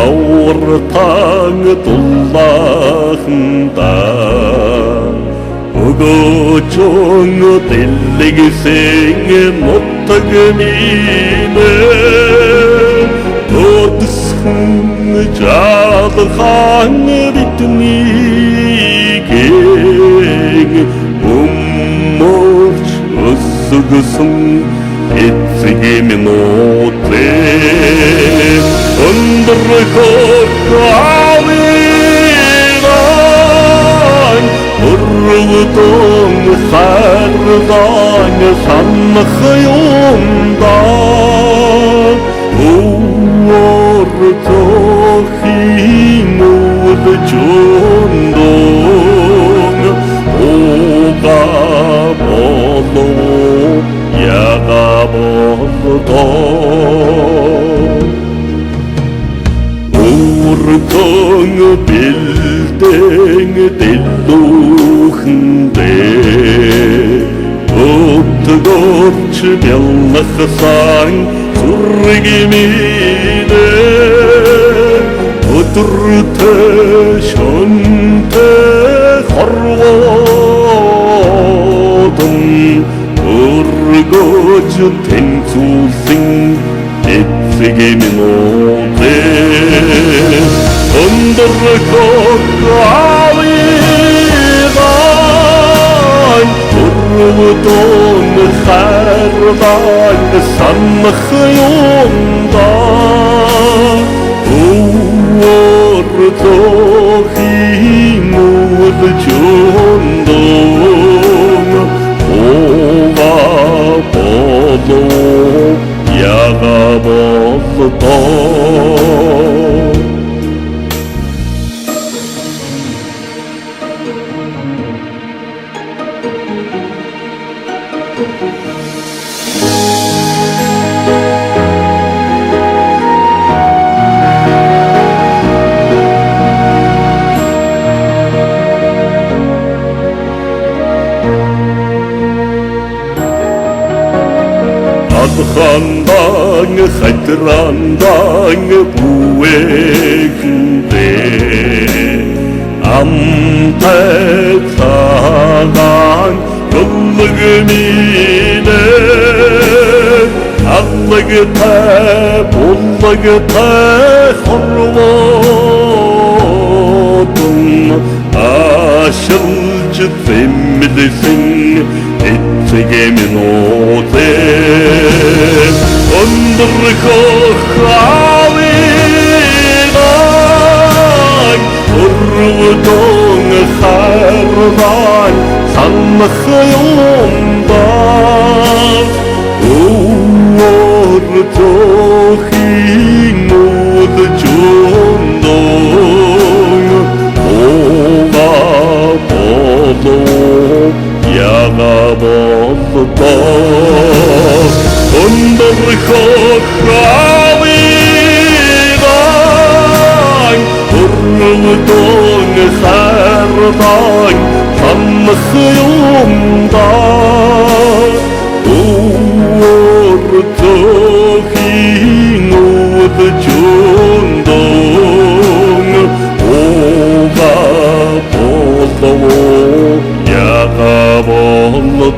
жауыртаң дуллахында өгөөчөң дэлгисең ноттог мине өдсхүн жаалхан битниген өмөрч өссөгсөн эцэг минуты Undercover Urudun sardan sanmık yolda Uğurtuğin uğurcundun Oğa bolu yağa bolu Urtung bilden dilluhende Utgorç bellaksan turgimine Uturte şonte harvodun Urgoç tensulsin etsegemin oldu Undercover Urudun xardan sanmık yolda Uğurtuğin uğurcundun Oğa bolu yağa bolu Adhandan, xaytrandan buekde Amtetsagan yolgumine Allıgıta, bollıgıta horvodun Aşılcı zemlisin etsegemin ote Undercover Urudun xardan sanmık yolda Uğurtuğin uğurcundun Oğa bolu yağa bolu Undercover Urudun xardan sanmık yolda Uğurtuğin uğurcundun Oğa bolu yağa bolu